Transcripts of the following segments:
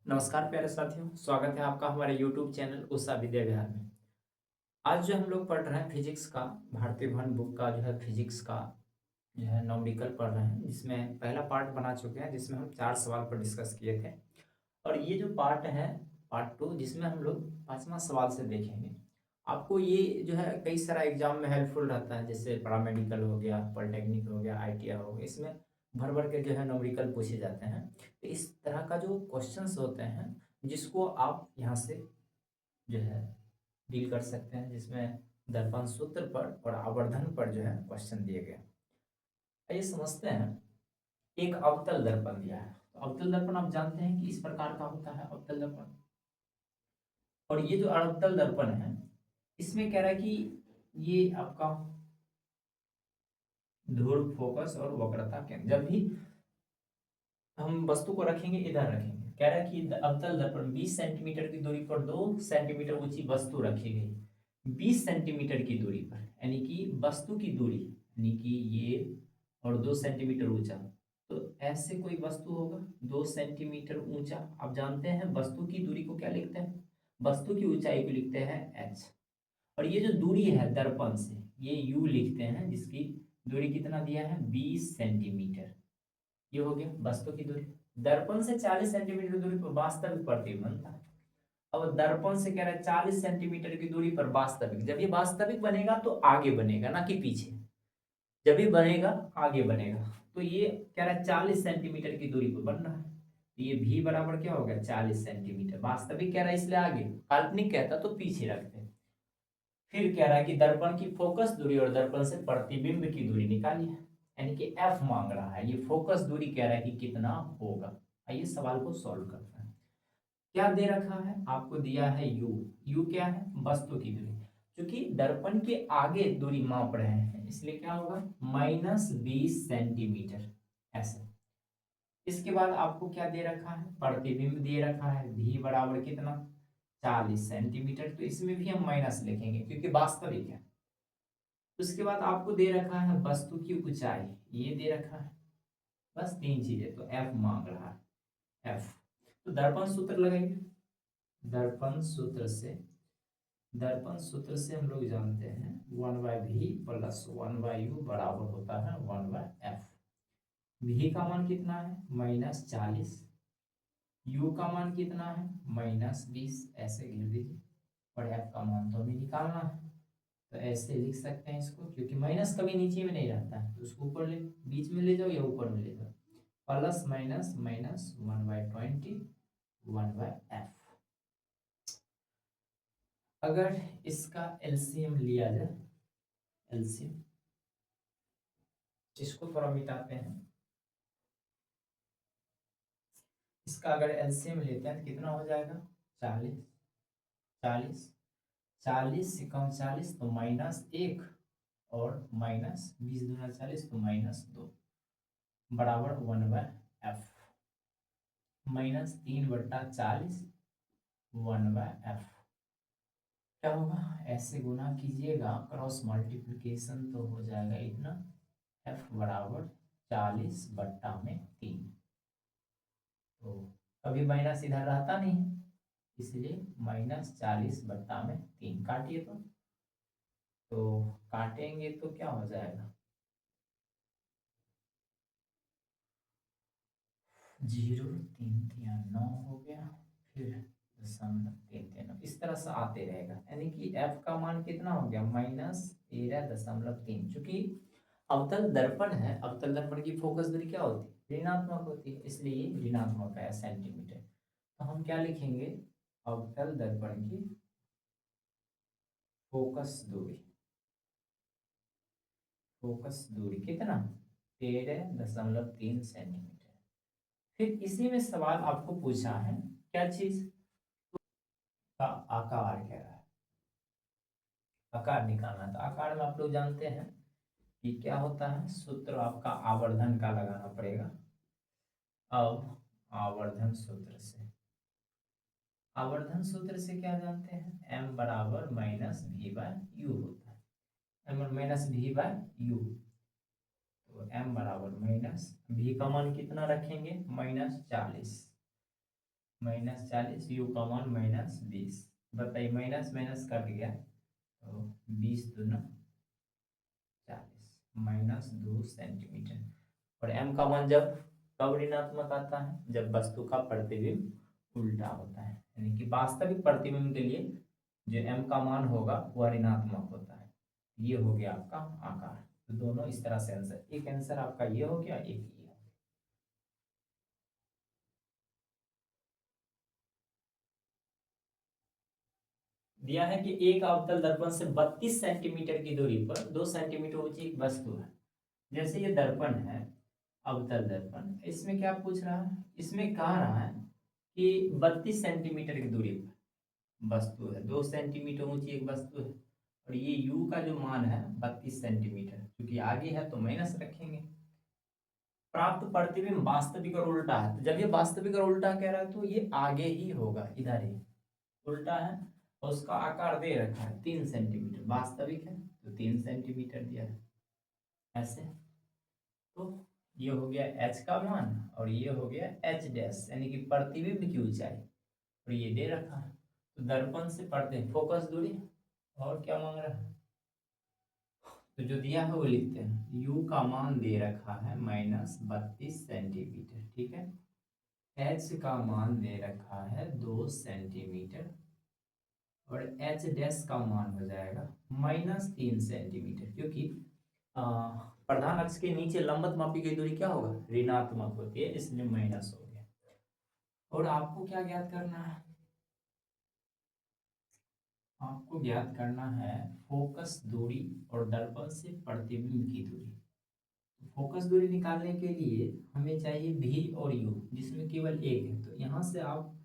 नमस्कार प्यारे साथियों, स्वागत है आपका हमारे YouTube चैनल उषा विद्या विहार में। आज जो हम लोग पढ़ रहे हैं फिजिक्स का, भारतीय भवन बुक का जो है फिजिक्स का जो है न्यूमेरिकल पढ़ रहे हैं, जिसमें पहला पार्ट बना चुके हैं, जिसमें हम 4 सवाल पर डिस्कस किए थे। और ये जो पार्ट है, पार्ट 2, जिसमें हम लोग 5वां सवाल से देखेंगे। आपको ये जो है कई सारा एग्जाम में हेल्पफुल रहता है, जैसे पैरामेडिकल हो गया, पॉलिटेक्निक हो गया, ITI हो गया, इसमें भर भर के जो है न्यूमेरिकल पूछे जाते हैं। तो इस तरह का जो क्वेश्चंस होते हैं, जिसको आप यहाँ से जो है डील कर सकते हैं, जिसमें दर्पण सूत्र पर और आवर्धन पर जो है क्वेश्चन दिए गए। आइए समझते हैं। एक अवतल दर्पण दिया है, तो अवतल दर्पण आप जानते हैं कि इस प्रकार का होता है अवतल दर्पण। और ये जो अवतल दर्पण है, इसमें कह रहा है कि ये आपका ध्रुव, फोकस और वक्रता केंद्र, जब भी हम वस्तु को रखेंगे इधर रखेंगे। कह रहा है कि अवतल दर्पण 20 सेंटीमीटर की दूरी पर 2 सेंटीमीटर ऊंची वस्तु रखी गई। 20 सेंटीमीटर की दूरी पर, यानी कि वस्तु की दूरी, यानी कि ये और 2 सेंटीमीटर ऊंचा। तो ऐसे कोई वस्तु होगा 2 सेंटीमीटर ऊंचा। आप जानते हैं वस्तु की दूरी को क्या लिखते हैं, वस्तु की ऊंचाई को लिखते हैं h। और ये जो दूरी है दर्पण से, ये u लिखते हैं, जिसकी दूरी कितना दिया है 20 सेंटीमीटर। ये हो गया वस्तु की दूरी। दर्पण से 40 सेंटीमीटर दूरी पर वास्तविक प्रतिबिंब था। अब दर्पण से कह रहा है 40 सेंटीमीटर की दूरी पर वास्तविक, जब ये वास्तविक बनेगा तो आगे बनेगा, ना कि पीछे। जब भी बनेगा आगे बनेगा। तो ये कह रहा है 40 सेंटीमीटर की दूरी पर बन रहा है, तो ये भी बराबर क्या हो गया 40 सेंटीमीटर। वास्तविक कह रहा है इसलिए आगे, काल्पनिक कहता तो पीछे रखते। फिर कह रहा है कि दर्पण की फोकस दूरी और दर्पण से प्रतिबिंब की दूरी निकालिए, यानी कि एफ मांग रहा है। ये फोकस दूरी कह रहा है कि कितना होगा। आइए सवाल को सॉल्व करते हैं। क्या दे रखा है, आपको दिया है यू। यू क्या है, वस्तु की दूरी। क्योंकि दर्पण के आगे दूरी माप रहे हैं, इसलिए क्या होगा -20 सेंटीमीटर ऐसे। इसके बाद आपको क्या दे रखा है, प्रतिबिंब दे रखा है, भी बराबर कितना 40 सेंटीमीटर। तो इसमें भी हम माइनस लिखेंगे क्योंकि वास्तविक है। उसके बाद आपको दे रखा है वस्तु की ऊंचाई, ये दे रखा है। बस 3 चीजें, तो एफ मांग रहा है, एफ। तो दर्पण सूत्र लगाइए। दर्पण सूत्र से, दर्पण सूत्र से हम लोग जानते हैं 1/v प्लस 1/u बराबर होता है 1/f। v का मान कितना है -40, u का मान कितना है -20, ऐसे गिर दीजिए। और f का मान तो हमें निकालना है, तो ऐसे लिख सकते हैं इसको, क्योंकि माइनस कभी नीचे में नहीं रहता है, तो उसको ऊपर ले, बीच में ले जाओ या ऊपर में ले जाओ। Plus minus minus 1/20 1/f। अगर इसका एलसीएम लिया जाए, एलसीएम, इसको थोड़ा मिटाते हैं। इसका अगर एलसीएम लेते हैं तो कितना हो जाएगा 40, 40, 40 से कम 40 तो -1, और -20 × 40 तो -2 बराबर 1/f। -3/40 1/f। क्या होगा, ऐसे गुना कीजिएगा, क्रॉस मल्टीप्लिकेशन तो हो जाएगा इतना, f बराबर 40/3। तो कभी माइनस इधर रहता नहीं है, इसलिए -40/3 काटिए। तो काटेंगे तो क्या हो जाएगा 0 3 3 9 हो गया, फिर 0.33, इस तरह से आते रहेगा। यानी कि f का मान कितना हो गया -13.3। चूंकि अवतल दर्पण है, अवतल दर्पण की फोकस दूरी क्या होती है, ऋणात्मक होती है, इसलिए ये ऋणात्मक है सेंटीमीटर। तो हम क्या लिखेंगे, अवतल दर्पण की फोकस दूरी, फोकस दूरी कितना 13.3 सेंटीमीटर। फिर इसी में सवाल आपको पूछा है क्या चीज का आकार, कह रहा है आकार निकालना। तो आकार में आप लोग जानते हैं कि क्या होता है, सूत्र आपका आवर्धन का लगाना पड़ेगा। अब आवर्धन सूत्र से, आवर्धन सूत्र से क्या जानते हैं, m बराबर -v/u होता है, m -v/u। तो m बराबर माइनस, v का मान कितना रखेंगे -40, -40, यू का मान -20। बताइए माइनस माइनस कट गया तो 20 दूना 40, -2 सेंटीमीटर। और m का मान जब कब ऋणात्मक आता है, जब वस्तु का प्रतिबिंब उल्टा होता है, यानी कि वास्तविक प्रतिबिंब के लिए जो m का मान होगा वह ऋणात्मक होता है। ये हो गया आपका आकार। तो दोनों इस तरह से आंसर, एक आंसर आपका ये हो गया, एक ये हो गया। दिया है कि एक अवतल दर्पण से 32 सेंटीमीटर की दूरी पर 2 सेंटीमीटर ऊंची एक वस्तु है। जैसे ये दर्पण है, अवतल दर्पण, इसमें क्या पूछ रहा है, इसमें कह रहा है कि 32 सेंटीमीटर की दूरी पर वस्तु है, 2 सेंटीमीटर ऊंची एक वस्तु है, और ये u का जो मान है 32 सेंटीमीटर, क्योंकि आगे है तो माइनस रखेंगे। प्राप्त प्रतिबिंब वास्तविक और उल्टा है, तो जब ये वास्तविक और उल्टा कह रहा है तो ये आगे ही होगा, इधर ही उल्टा है, और उसका आकार दे रखा है 3 सेंटीमीटर, वास्तविक है तो 3 सेंटीमीटर दिया है ऐसे। तो ये हो गया h का मान और ये हो गया h डैश, यानी कि प्रतिबिंब की ऊंचाई, और ये दे रखा है। तो दर्पण से पढ़ते हैं फोकस दूरी, और क्या मांग रहा है, तो जो दिया है वो लिखते हैं। u का मान दे रखा है -32 सेंटीमीटर, ठीक है। h का मान दे रखा है 2 सेंटीमीटर, और एच डैश का मान हो जाएगा -3 सेंटीमीटर, क्योंकि आ, प्रधान अक्ष के नीचे लंबवत मापी गई दूरी क्या होगा, ऋणात्मक होती है, इसलिए माइनस हो गया। और आपको क्या ज्ञात करना है, आपको ज्ञात करना है फोकस दूरी और दर्पण से प्रतिबिंब की दूरी। फोकस दूरी निकालने के लिए हमें चाहिए भी और यू, जिसमें केवल एक है, तो यहाँ से आप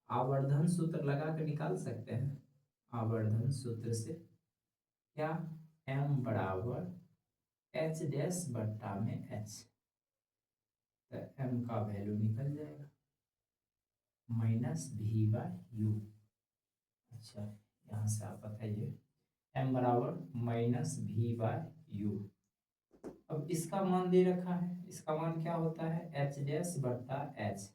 आवर्धन सूत्र लगा कर निकाल सकते हैं। आवर्धन सूत्र से क्या, m बराबर एच डैश बट्टा में एच, तो m का वैल्यू निकल जाएगा -v/u। अच्छा, यहाँ से आप बताइए m बराबर -v/u। अब इसका मान दे रखा है, इसका मान क्या होता है, एच डैश बट्टा एच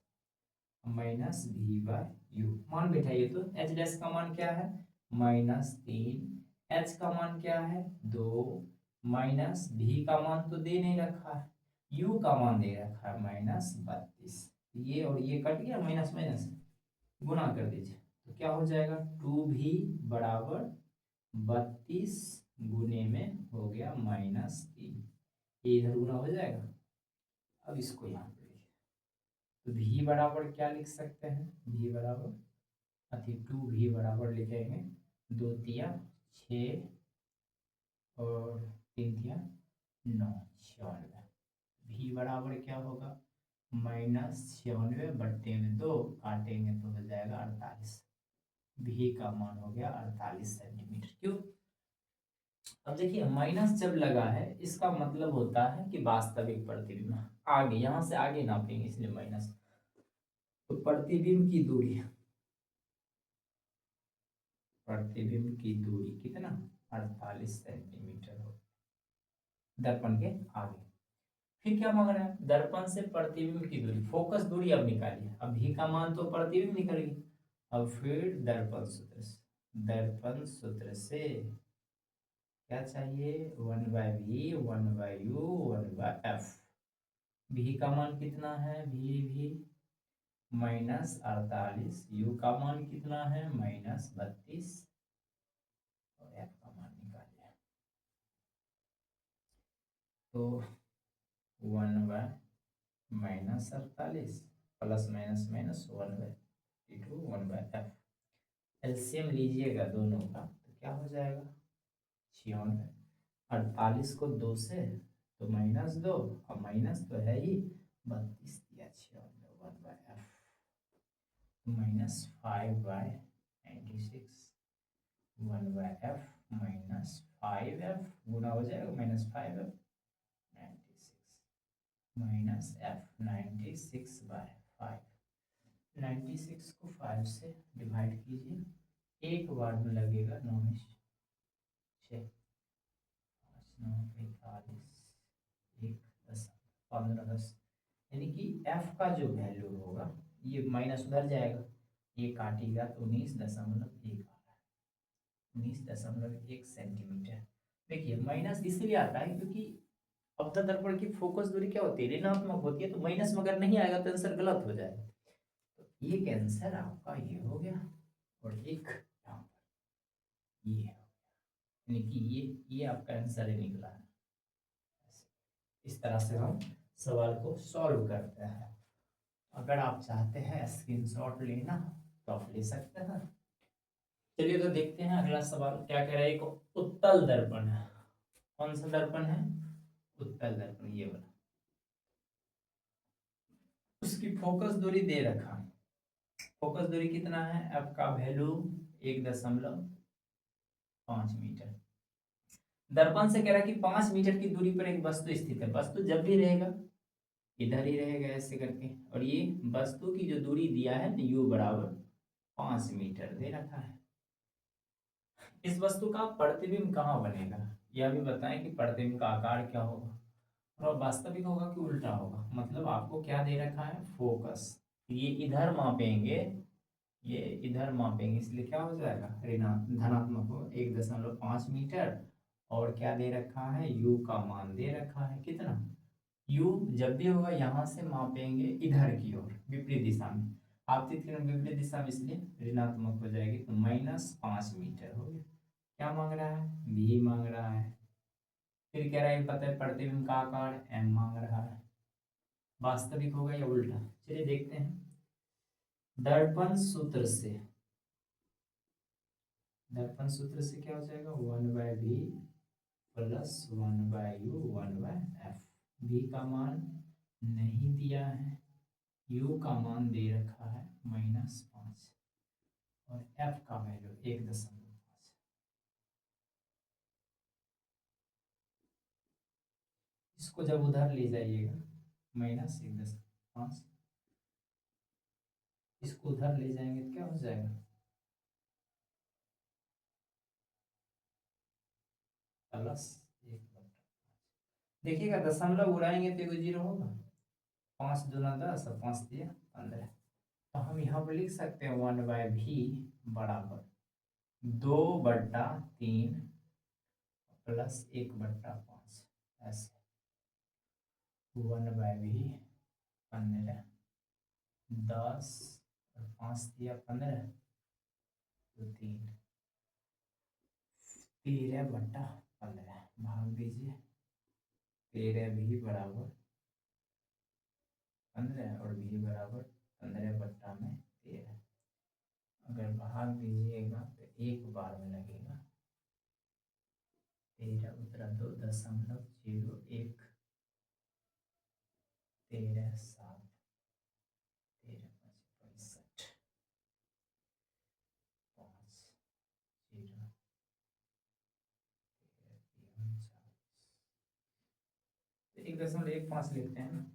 -v/u। मान बैठाइए तो एच डैश का मान क्या है -3, एच का मान क्या है 2, माइनस भी का मान तो दे नहीं रखा है, u का मान दे रखा है -32। ये और ये कट गया, माइनस माइनस गुना कर दीजिए, तो क्या हो जाएगा 2v बराबर 32 गुने में हो गया -3, ये इधर गुना हो जाएगा। अब इसको यहाँ पे लिखिए, तो v बराबर क्या लिख सकते हैं, v बराबर अति 2v बराबर लिखेंगे 2 तिया 6 और 3 तिया 9, 96। v बराबर क्या होगा -96 बट्टे में 2 काटेंगे तो हो जाएगा 48। v का मान हो गया 48 सेंटीमीटर। क्यों, अब देखिए माइनस जब लगा है इसका मतलब होता है कि वास्तविक प्रतिबिंब आगे, यहां से आगे नापेंगे इसलिए माइनस। तो प्रतिबिंब की दूरी, प्रतिबिंब की दूरी कितना 48 सेंटीमीटर हो दर्पण के आगे। फिर क्या मांग रहा है, दर्पण से प्रतिबिंब की दूरी, फोकस दूरी अब निकालिए, अब भी का मान तो प्रतिबिंब निकल गई। अब फिर दर्पण सूत्र से, दर्पण सूत्र से क्या चाहिए 1/v 1/u 1/f। भी का मान कितना है, भी -48, u का मान कितना है -32, और f का मान निकालिए, तो 1/-48 plus minus minus 1/2 1/f। LCM लीजिएगा दोनों का तो क्या हो जाएगा 96। 48 को 2 से तो -2, और माइनस तो है ही 32 दिया 96 1/f -5/96 1/f -5f गुना हो जाएगा -5f 96 -f 96/5। 96 को 5 से डिवाइड कीजिए, एक बार में लगेगा 9 में 6 5 9 45 1 10 15 10, यानी कि f का जो वैल्यू होगा ये माइनस उधर जाएगा, ये काटेगा तो 19.1 आ रहा है, 19.1 सेंटीमीटर। देखिए माइनस इसलिए आता है क्योंकि अवतल दर्पण की फोकस दूरी क्या होती है, ऋणात्मक होती है, तो माइनस में अगर नहीं आएगा तो आंसर गलत हो जाएगा। तो एक आंसर आपका ये हो गया, और एक यहाँ पर ये, यानी कि ये आपका आंसर ही निकला है। इस तरह से हम सवाल को सॉल्व करते हैं। अगर आप चाहते हैं स्क्रीनशॉट लेना तो आप ले सकते हैं। चलिए तो देखते हैं अगला सवाल क्या कह रहा है। एक उत्तल दर्पण है, कौन सा दर्पण है, उत्तल दर्पण, ये वाला। उसकी फोकस दूरी दे रखा है, फोकस दूरी कितना है, एफ का वैल्यू 1.5 मीटर। दर्पण से कह रहा है कि 5 मीटर की दूरी पर एक वस्तु स्थित है। वस्तु जब भी रहेगा इधर ही रहेगा ऐसे करके, और ये वस्तु की जो दूरी दिया है u बराबर 5 मीटर दे रखा है। इस वस्तु का प्रतिबिंब कहाँ बनेगा, यह भी बताएं कि प्रतिबिंब का आकार क्या होगा, और वास्तविक होगा कि उल्टा होगा। मतलब आपको क्या दे रखा है, फोकस, ये इधर मापेंगे, ये इधर मापेंगे, इसलिए क्या हो जाएगा, धनात्मक हो 1.5 मीटर। और क्या दे रखा है, u का मान दे रखा है कितना, u जब भी होगा यहाँ से मापेंगे इधर की ओर, विपरीत दिशा में, आपतित किरण विपरीत दिशा में, इसलिए ऋणात्मक हो जाएगी, तो -5 मीटर हो गया। क्या मांग रहा है, v मांग रहा है। फिर कह रहा है पता है प्रतिबिंब का आकार, m मांग रहा है। वास्तविक होगा या उल्टा, चलिए देखते हैं। दर्पण सूत्र से, दर्पण सूत्र से क्या हो जाएगा, 1/v plus 1/u 1/f। v का मान नहीं दिया है, u का मान दे रखा है -5, और f का वैल्यू 1.5। इसको जब उधर ले जाइएगा -1.5, इसको उधर ले जाएंगे तो क्या हो जाएगा, +1/5। देखिएगा दशमलव उड़ाएंगे तो एगो जीरो होगा, 5 दूना 10 और 5 दिया 15। तो हम यहाँ पर लिख सकते हैं 1/v बराबर 2/3 प्लस 1/5, ऐसे 1/v 15, 10 और 5 दिया 15, तो 13/15 भाग दीजिए, 13v बराबर 15 और v बराबर 15/13। अगर भाग दीजिएगा तो एक बार में लगेगा, 13 उतरा 2.01, 13 7, 13 5 65, 5 0 1.15 लिखते हैं ना।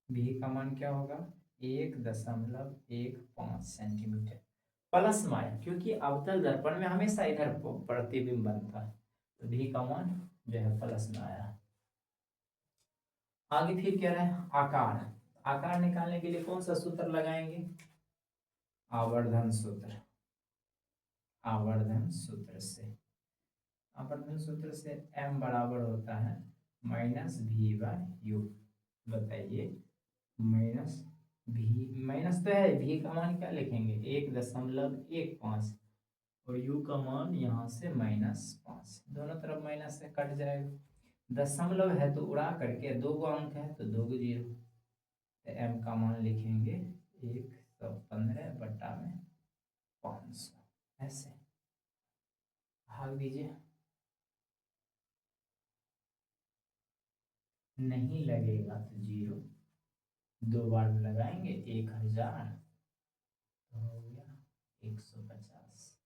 भी का मान क्या होगा, 1.15 सेंटीमीटर। प्लस माया, क्योंकि अवतल दर्पण में हमेशा इधर प्रतिबिंब बनता है, तो भी का मान जो है प्लस में आया। आगे फिर क्या है, आकार। आकार निकालने के लिए कौन सा सूत्र लगाएंगे, आवर्धन सूत्र। आवर्धन सूत्र से, आवर्धन सूत्र से m बराबर होता है -v/u। बताइए माइनस तो है, v का मान क्या लिखेंगे, 1.15, और u का मान यहाँ से -5, दोनों तरफ माइनस से कट जाएगा। दशमलव है तो उड़ा करके, 2 गो अंक है तो 2 गो जीरो, तो m का मान लिखेंगे 115/500, ऐसे भाग दीजिए। नहीं लगेगा तो जीरो, 2 बार में लगाएंगे 1000, तो हो गया 150।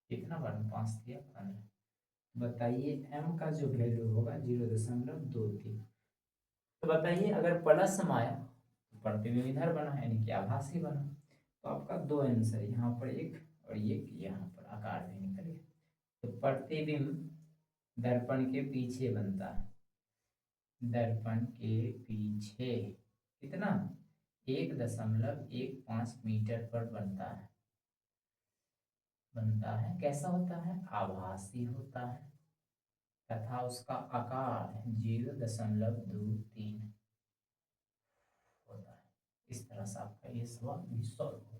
कितना बार में, 5 दिया 15। बताइए m का जो वैल्यू होगा 0.23। तो बताइए अगर प्लस में आया तो प्रतिबिंब इधर बना, यानी कि आभासी बना। तो आपका 2 आंसर, यहाँ पर एक और एक यहाँ पर, आकार भी निकल गया। तो प्रतिबिंब दर्पण के पीछे बनता है, दर्पण के पीछे कितना 1.15 मीटर पर बनता है। कैसा होता है? आभासी होता है तथा उसका आकार 0.23 होता है। इस तरह से आपका ये सवाल भी सॉल्व हो